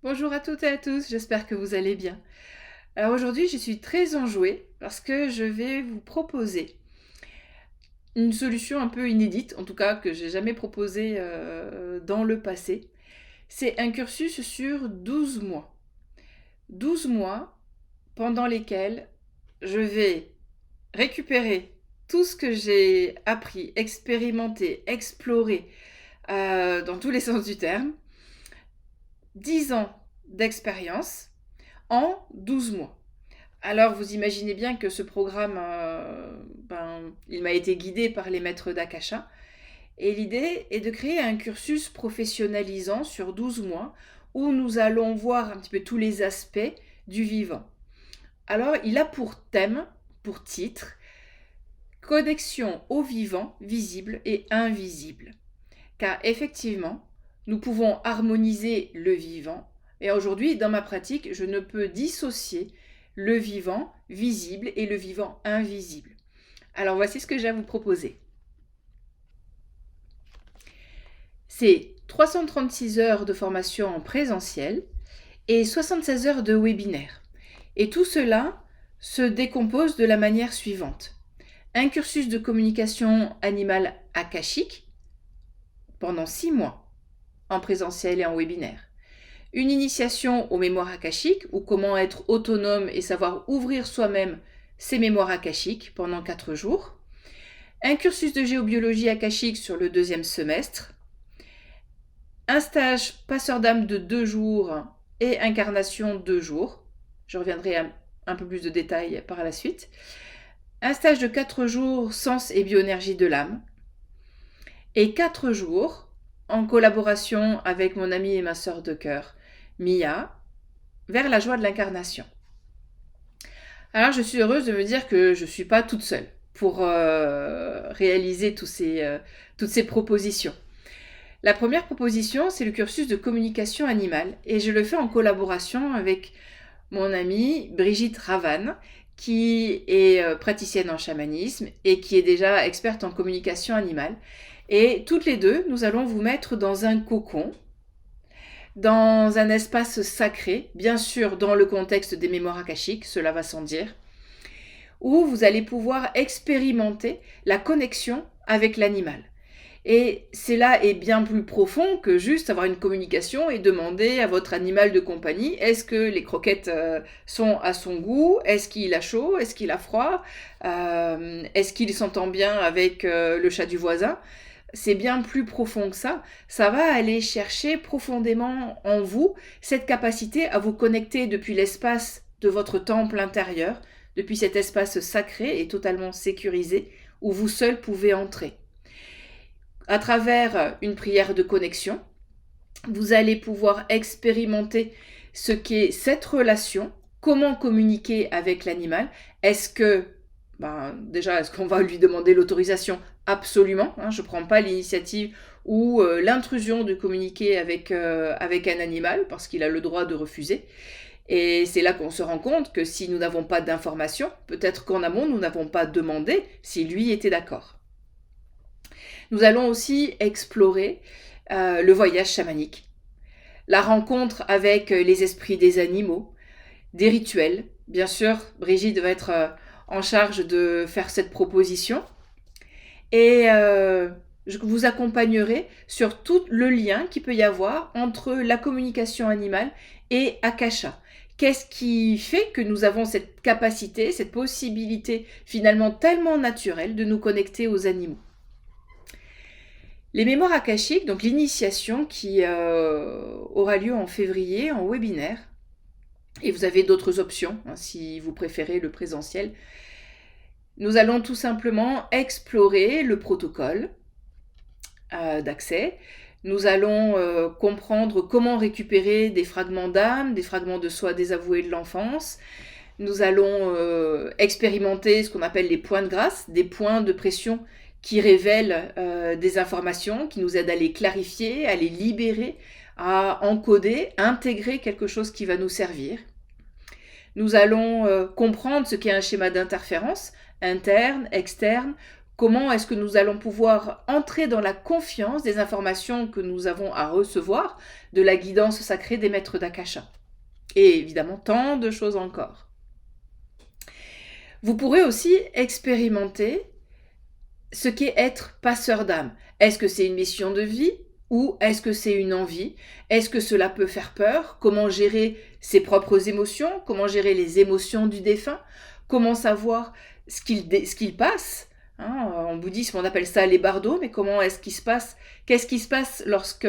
Bonjour à toutes et à tous, j'espère que vous allez bien. Alors aujourd'hui, je suis très enjouée parce que je vais vous proposer une solution un peu inédite, en tout cas que j'ai jamais proposée dans le passé. C'est un cursus sur 12 mois. 12 mois pendant lesquels je vais récupérer tout ce que j'ai appris, expérimenté, exploré dans tous les sens du terme. 10 ans d'expérience en 12 mois. Alors vous imaginez bien que ce programme, il m'a été guidé par les maîtres d'Akasha. Et l'idée est de créer un cursus professionnalisant sur 12 mois où nous allons voir un petit peu tous les aspects du vivant. Alors il a pour thème, pour titre, connexion au vivant, visible et invisible. Car effectivement, nous pouvons harmoniser le vivant. Et aujourd'hui, dans ma pratique, je ne peux dissocier le vivant visible et le vivant invisible. Alors voici ce que j'ai à vous proposer. C'est 336 heures de formation en présentiel et 76 heures de webinaire. Et tout cela se décompose de la manière suivante. Un cursus de communication animale akashique pendant 6 mois en présentiel et en webinaire. Une initiation aux mémoires akashiques ou comment être autonome et savoir ouvrir soi-même ses mémoires akashiques pendant 4 jours. Un cursus de géobiologie akashique sur le 2e semestre. Un stage passeur d'âme de 2 jours et incarnation 2 jours. Je reviendrai à un peu plus de détails par la suite. Un stage de 4 jours sens et bioénergie de l'âme. Et 4 jours en collaboration avec mon amie et ma sœur de cœur, Mia, vers la joie de l'incarnation. Alors je suis heureuse de me dire que je ne suis pas toute seule pour réaliser toutes ces propositions. La première proposition, c'est le cursus de communication animale et je le fais en collaboration avec mon amie Brigitte Ravanne, qui est praticienne en chamanisme et qui est déjà experte en communication animale. Et toutes les deux, nous allons vous mettre dans un cocon, dans un espace sacré, bien sûr dans le contexte des mémoires akashiques, cela va sans dire, où vous allez pouvoir expérimenter la connexion avec l'animal. Et cela est bien plus profond que juste avoir une communication et demander à votre animal de compagnie est-ce que les croquettes sont à son goût, est-ce qu'il a chaud, est-ce qu'il a froid, est-ce qu'il s'entend bien avec le chat du voisin. C'est bien plus profond que ça. Ça va aller chercher profondément en vous cette capacité à vous connecter depuis l'espace de votre temple intérieur, depuis cet espace sacré et totalement sécurisé où vous seul pouvez entrer. À travers une prière de connexion, vous allez pouvoir expérimenter ce qu'est cette relation, comment communiquer avec l'animal. Est-ce qu'on va lui demander l'autorisation? Absolument, je ne prends pas l'initiative ou l'intrusion de communiquer avec un animal parce qu'il a le droit de refuser. Et c'est là qu'on se rend compte que si nous n'avons pas d'informations, peut-être qu'en amont, nous n'avons pas demandé si lui était d'accord. Nous allons aussi explorer le voyage chamanique, la rencontre avec les esprits des animaux, des rituels. Bien sûr, Brigitte va être en charge de faire cette proposition. Et je vous accompagnerai sur tout le lien qu'il peut y avoir entre la communication animale et Akasha. Qu'est-ce qui fait que nous avons cette capacité, cette possibilité finalement tellement naturelle de nous connecter aux animaux? Les mémoires akashiques, donc l'initiation qui aura lieu en février en webinaire, et vous avez d'autres options si vous préférez le présentiel. Nous allons tout simplement explorer le protocole d'accès. Nous allons comprendre comment récupérer des fragments d'âme, des fragments de soi désavoués de l'enfance. Nous allons expérimenter ce qu'on appelle les points de grâce, des points de pression qui révèlent des informations, qui nous aident à les clarifier, à les libérer, à encoder, à intégrer quelque chose qui va nous servir. Nous allons comprendre ce qu'est un schéma d'interférence, interne, externe, Comment est-ce que nous allons pouvoir entrer dans la confiance des informations que nous avons à recevoir de la guidance sacrée des maîtres d'Akasha? Et évidemment, tant de choses encore. Vous pourrez aussi expérimenter ce qu'est être passeur d'âme. Est-ce que c'est une mission de vie ou est-ce que c'est une envie? Est-ce que cela peut faire peur? Comment gérer ses propres émotions? Comment gérer les émotions du défunt? Comment savoir ce qu'il passe? En bouddhisme, on appelle ça les bardos, mais comment est-ce qu'il se passe? Qu'est-ce qui se passe lorsque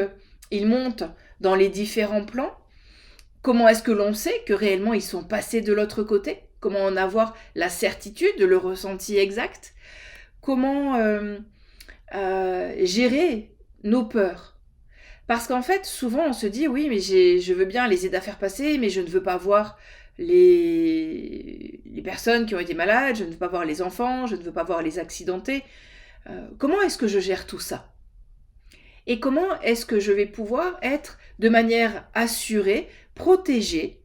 il monte dans les différents plans? Comment est-ce que l'on sait que réellement ils sont passés de l'autre côté? Comment en avoir la certitude, le ressenti exact? Comment gérer nos peurs? Parce qu'en fait, souvent on se dit oui, mais je veux bien les aider à faire passer, mais je ne veux pas voir les personnes qui ont été malades, je ne veux pas voir les enfants, je ne veux pas voir les accidentés. Comment est-ce que je gère tout ça? Et comment est-ce que je vais pouvoir être de manière assurée, protégée,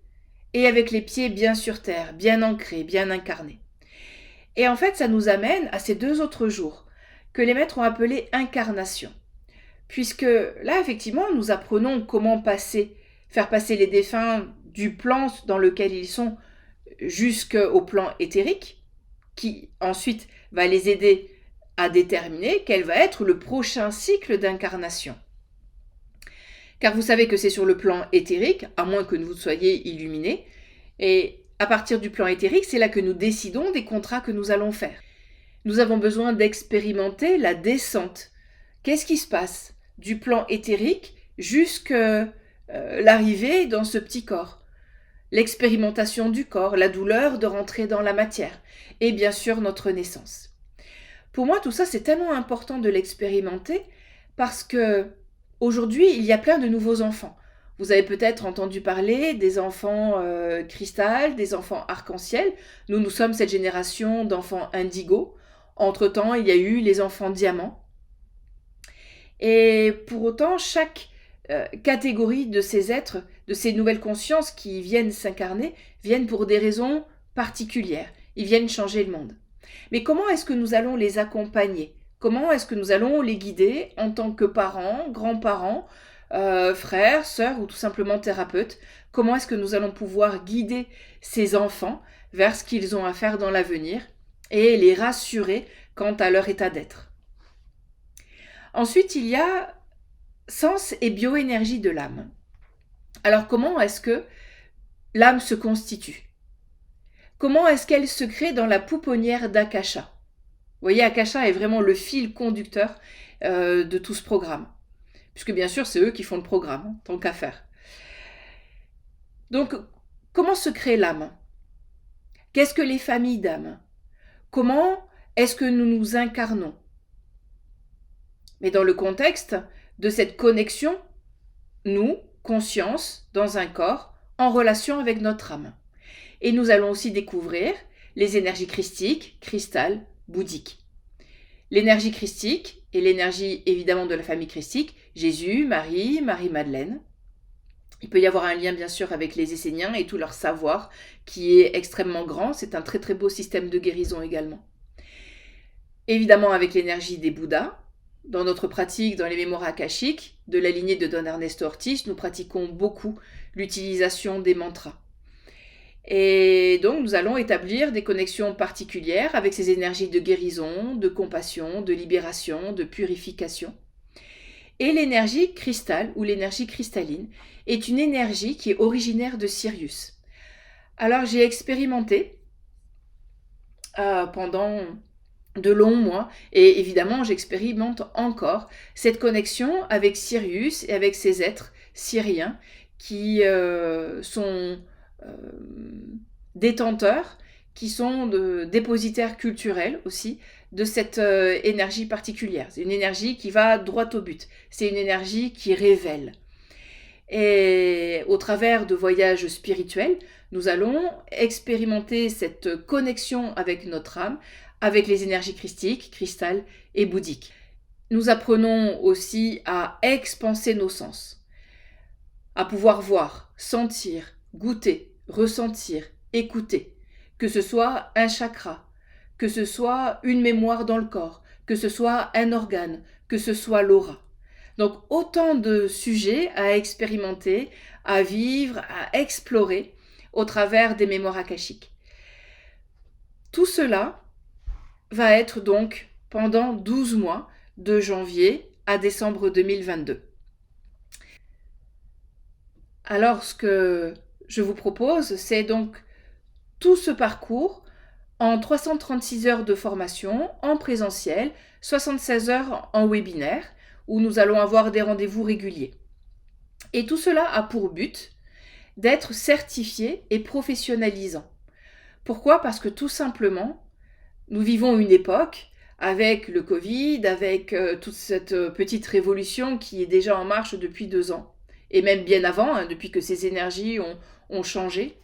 et avec les pieds bien sur terre, bien ancrés, bien incarnés? Et en fait, ça nous amène à ces 2 autres jours, que les maîtres ont appelés incarnation. Puisque là, effectivement, nous apprenons comment faire passer les défunts du plan dans lequel ils sont jusqu'au plan éthérique, qui ensuite va les aider à déterminer quel va être le prochain cycle d'incarnation. Car vous savez que c'est sur le plan éthérique, à moins que vous soyez illuminés, et à partir du plan éthérique, c'est là que nous décidons des contrats que nous allons faire. Nous avons besoin d'expérimenter la descente. Qu'est-ce qui se passe du plan éthérique jusqu'à l'arrivée dans ce petit corps? L'expérimentation du corps, la douleur de rentrer dans la matière, et bien sûr notre naissance. Pour moi, tout ça, c'est tellement important de l'expérimenter parce que aujourd'hui, il y a plein de nouveaux enfants. Vous avez peut-être entendu parler des enfants cristal, des enfants arc-en-ciel. Nous sommes cette génération d'enfants indigo. Entre-temps, il y a eu les enfants diamants. Et pour autant, chaque catégorie de ces êtres, de ces nouvelles consciences qui viennent s'incarner, viennent pour des raisons particulières. Ils viennent changer le monde. Mais comment est-ce que nous allons les accompagner? Comment est-ce que nous allons les guider en tant que parents, grands-parents, frères, sœurs ou tout simplement thérapeutes? Comment est-ce que nous allons pouvoir guider ces enfants vers ce qu'ils ont à faire dans l'avenir et les rassurer quant à leur état d'être? Ensuite, il y a sens et bioénergie de l'âme. Alors, comment est-ce que l'âme se constitue? Comment est-ce qu'elle se crée dans la pouponnière d'Akasha? Vous voyez, Akasha est vraiment le fil conducteur de tout ce programme. Puisque bien sûr, c'est eux qui font le programme, tant qu'à faire. Donc, comment se crée l'âme? Qu'est-ce que les familles d'âme? Comment est-ce que nous nous incarnons? Mais dans le contexte de cette connexion, nous, conscience, dans un corps, en relation avec notre âme. Et nous allons aussi découvrir les énergies christiques, cristal, bouddhiques. L'énergie christique et l'énergie évidemment de la famille christique, Jésus, Marie, Marie-Madeleine. Il peut y avoir un lien bien sûr avec les Esséniens et tout leur savoir qui est extrêmement grand. C'est un très très beau système de guérison également. Évidemment avec l'énergie des Bouddhas. Dans notre pratique, dans les mémoires akashiques de la lignée de Don Ernesto Ortiz, nous pratiquons beaucoup l'utilisation des mantras. Et donc nous allons établir des connexions particulières avec ces énergies de guérison, de compassion, de libération, de purification. Et l'énergie cristal ou l'énergie cristalline est une énergie qui est originaire de Sirius. Alors j'ai expérimenté pendant de longs mois et évidemment j'expérimente encore cette connexion avec Sirius et avec ces êtres syriens qui sont détenteurs, qui sont dépositaires culturels aussi de cette énergie particulière. C'est une énergie qui va droit au but. C'est une énergie qui révèle. Et au travers de voyages spirituels, nous allons expérimenter cette connexion avec notre âme, avec les énergies christiques, cristal et bouddhiques. Nous apprenons aussi à expanser nos sens, à pouvoir voir, sentir, goûter, ressentir, écouter, que ce soit un chakra, que ce soit une mémoire dans le corps, que ce soit un organe, que ce soit l'aura. Donc autant de sujets à expérimenter, à vivre, à explorer au travers des mémoires akashiques. Tout cela va être donc pendant 12 mois, de janvier à décembre 2022. Alors ce que je vous propose, c'est donc tout ce parcours en 336 heures de formation en présentiel, 76 heures en webinaire, où nous allons avoir des rendez-vous réguliers. Et tout cela a pour but d'être certifié et professionnalisant. Pourquoi ? Parce que tout simplement, nous vivons une époque avec le Covid, avec toute cette petite révolution qui est déjà en marche depuis 2 ans, et même bien avant, depuis que ces énergies ont changé.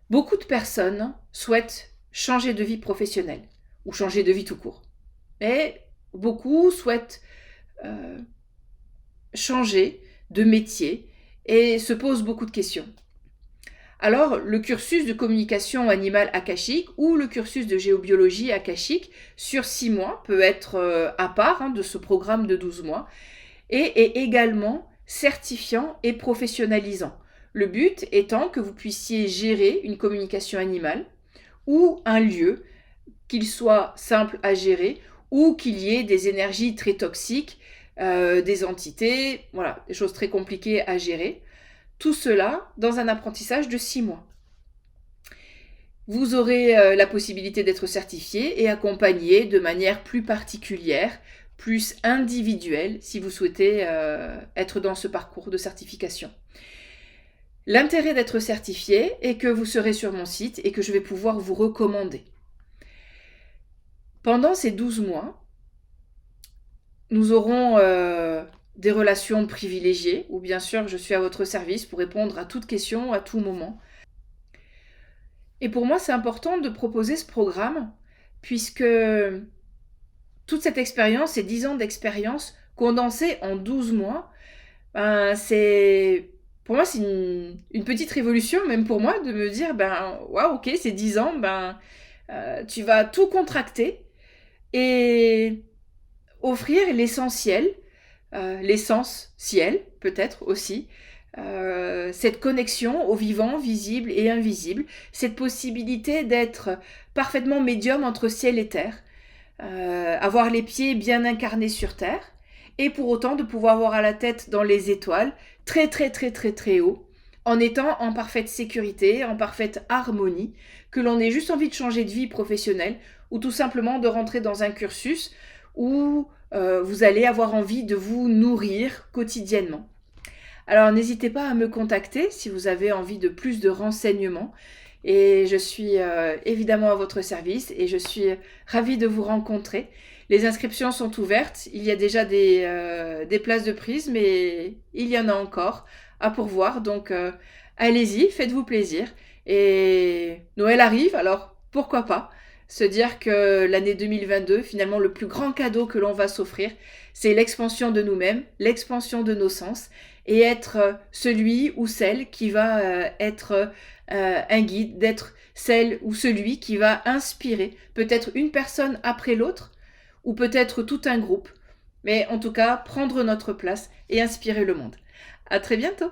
Beaucoup de personnes souhaitent changer de vie professionnelle, ou changer de vie tout court. Mais beaucoup souhaitent changer de métier et se posent beaucoup de questions. Alors, le cursus de communication animale akashique ou le cursus de géobiologie akashique sur 6 mois peut être à part de ce programme de 12 mois et est également certifiant et professionnalisant. Le but étant que vous puissiez gérer une communication animale ou un lieu, qu'il soit simple à gérer ou qu'il y ait des énergies très toxiques, des entités, voilà, des choses très compliquées à gérer. Tout cela dans un apprentissage de 6 mois. Vous aurez la possibilité d'être certifié et accompagné de manière plus particulière, plus individuelle, si vous souhaitez être dans ce parcours de certification. L'intérêt d'être certifié est que vous serez sur mon site et que je vais pouvoir vous recommander. Pendant ces 12 mois, nous aurons des relations privilégiées, où bien sûr je suis à votre service pour répondre à toute question, à tout moment. Et pour moi, c'est important de proposer ce programme, puisque toute cette expérience, ces 10 ans d'expérience condensée en 12 mois, pour moi, c'est une petite révolution, même pour moi, de me dire, waouh, ok, ces 10 ans, tu vas tout contracter et offrir l'essentiel, l'essentiel peut-être aussi, cette connexion au vivant, visible et invisible, cette possibilité d'être parfaitement médium entre ciel et terre, avoir les pieds bien incarnés sur terre, et pour autant de pouvoir voir à la tête dans les étoiles, très très très très très haut, en étant en parfaite sécurité, en parfaite harmonie, que l'on ait juste envie de changer de vie professionnelle, ou tout simplement de rentrer dans un cursus où vous allez avoir envie de vous nourrir quotidiennement. Alors n'hésitez pas à me contacter si vous avez envie de plus de renseignements. Et je suis évidemment à votre service et je suis ravie de vous rencontrer. Les inscriptions sont ouvertes. Il y a déjà des places de prise, mais il y en a encore à pourvoir. Donc allez-y, faites-vous plaisir. Et Noël arrive, alors pourquoi pas se dire que l'année 2022, finalement, le plus grand cadeau que l'on va s'offrir, c'est l'expansion de nous-mêmes, l'expansion de nos sens, et être celui ou celle qui va être un guide, d'être celle ou celui qui va inspirer peut-être une personne après l'autre, ou peut-être tout un groupe, mais en tout cas prendre notre place et inspirer le monde. À très bientôt!